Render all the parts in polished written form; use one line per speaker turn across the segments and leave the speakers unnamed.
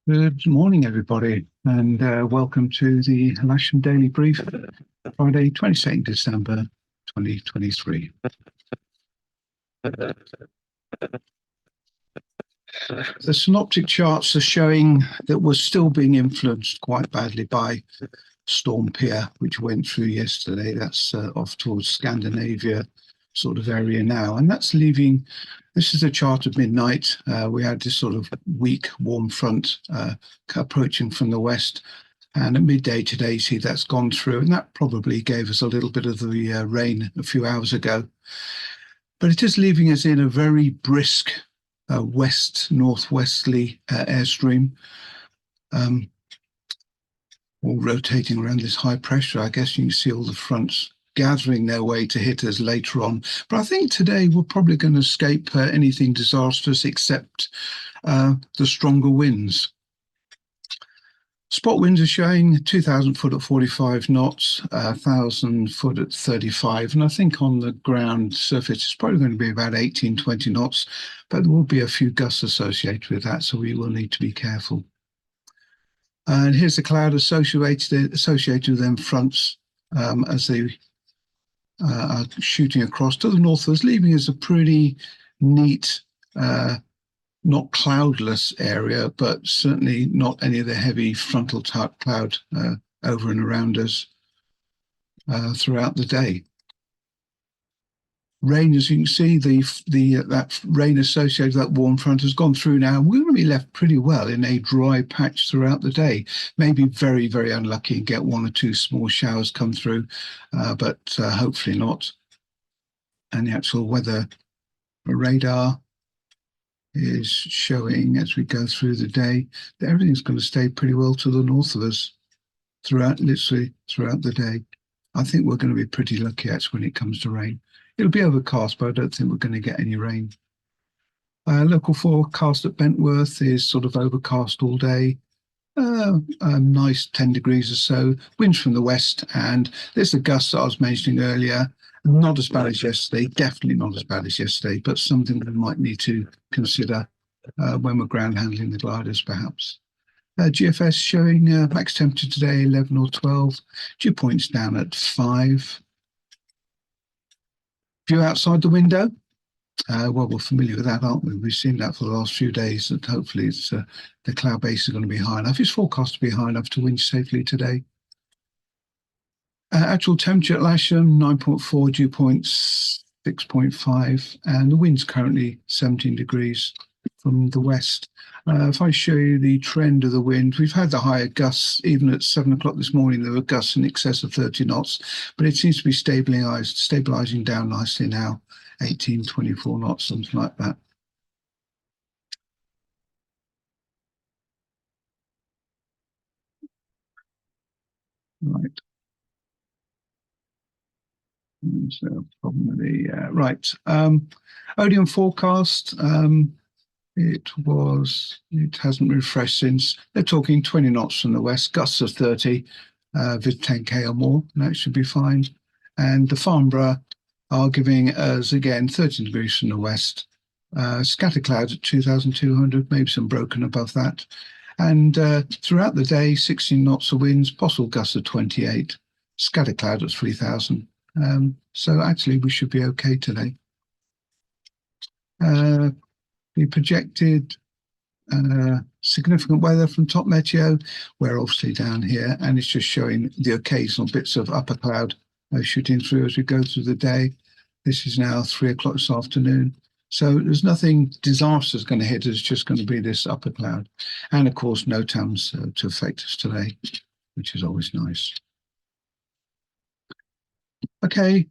Good morning, everybody, and welcome to the Lasham Daily Brief, Friday, 22nd December 2023. The synoptic charts are showing that we're still being influenced quite badly by Storm Pia, which went through yesterday. That's off towards Scandinavia sort of area now, and that's leaving. This is a chart of midnight. We had this sort of weak warm front approaching from the west, and at midday today, see that's gone through, and that probably gave us a little bit of the rain a few hours ago. But it is leaving us in a very brisk west northwesterly airstream, all rotating around this high pressure. I guess you can see all the fronts gathering their way to hit us later on. But I think today we're probably going to escape anything disastrous except the stronger winds. Spot winds are showing 2,000 foot at 45 knots, 1,000 foot at 35. And I think on the ground surface, it's probably going to be about 18, 20 knots, but there will be a few gusts associated with that, so we will need to be careful. And here's the cloud associated with them fronts as they are shooting across to the northwards, leaving us a pretty neat, not cloudless area, but certainly not any of the heavy frontal type cloud over and around us throughout the day. Rain, as you can see, that rain associated with that warm front has gone through now. We're going to be left pretty well in a dry patch throughout the day. Maybe very, very unlucky and get one or two small showers come through, but hopefully not. And the actual weather radar is showing as we go through the day that everything's going to stay pretty well to the north of us literally throughout the day. I think we're going to be pretty lucky actually when it comes to rain. It'll be overcast, but I don't think we're going to get any rain. Local forecast at Bentworth is sort of overcast all day. A nice 10 degrees or so. Winds from the west, and there's the gusts that I was mentioning earlier. Not as bad as yesterday, definitely not as bad as yesterday, but something we might need to consider when we're ground handling the gliders, perhaps. GFS showing max temperature today 11 or 12, dew points down at 5. View outside the window. Well, we're familiar with that, aren't we? We've seen that for the last few days, and hopefully the cloud base is going to be high enough. It's forecast to be high enough to wind safely today. Actual temperature at Lasham, 9.4, dew point 6.5, and the wind's currently 17 degrees from the west. If I show you the trend of the wind, we've had the higher gusts. Even at 7 o'clock this morning, there were gusts in excess of 30 knots, but it seems to be stabilizing down nicely now, 18, 24 knots, something like that. Right. There's a problem with the right. Odeon forecast. It hasn't refreshed since. They're talking 20 knots from the west, gusts of 30, with 10k or more, and that should be fine. And the Farnborough are giving us again 13 degrees from the west, scatter clouds at 2,200, maybe some broken above that. And throughout the day, 16 knots of winds, possible gusts of 28, scatter cloud at 3,000. So actually we should be okay today. The projected significant weather from Top Meteo, we're obviously down here, and it's just showing the occasional bits of upper cloud shooting through as we go through the day. This is now 3 o'clock this afternoon. So there's nothing disastrous going to hit us, it's just going to be this upper cloud. And of course, no TAMs to affect us today, which is always nice. Okay,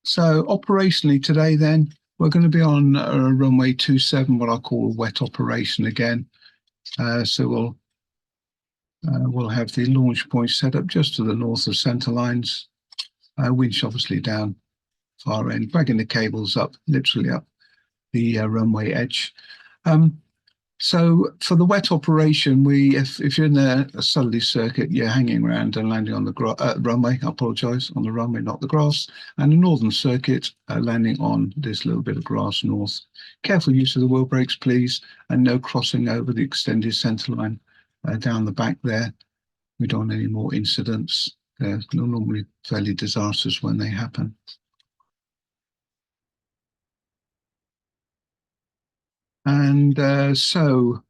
so operationally today then, we're going to be on runway 27, what I call a wet operation again. So we'll have the launch point set up just to the north of center lines. Winch obviously down far end, dragging the cables up, literally up the runway edge. So for the wet operation, if you're in a southerly circuit, you're hanging around and landing on the runway. I apologise, on the runway, not the grass. And the northern circuit, landing on this little bit of grass north. Careful use of the wheel brakes, please, and no crossing over the extended centre line down the back there. We don't want any more incidents. They're normally fairly disastrous when they happen. And so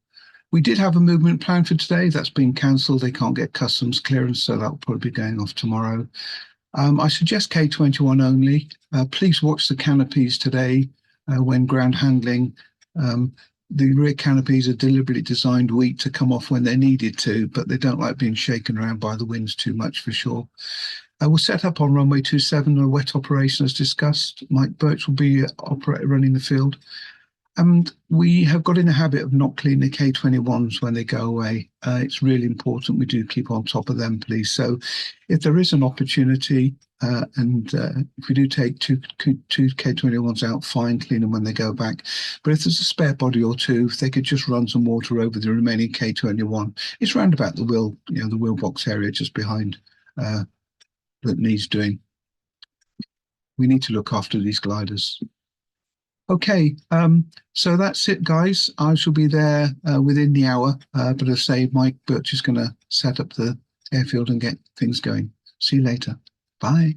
we did have a movement plan for today. That's been cancelled. They can't get customs clearance, so that will probably be going off tomorrow. I suggest K21 only. Please watch the canopies today when ground handling. The rear canopies are deliberately designed weak to come off when they're needed to, but they don't like being shaken around by the winds too much for sure. We'll set up on runway 27, a wet operation as discussed. Mike Birch will be running the field. And we have got in the habit of not cleaning the K21s when they go away. It's really important we do keep on top of them, please. So if there is an opportunity, if we do take two K21s out, fine, clean them when they go back. But if there's a spare body or two, if they could just run some water over the remaining K21, it's round about the wheel, the wheel box area just behind that needs doing. We need to look after these gliders. Okay, so that's it, guys. I shall be there within the hour, but as I say, Mike Birch is going to set up the airfield and get things going. See you later. Bye.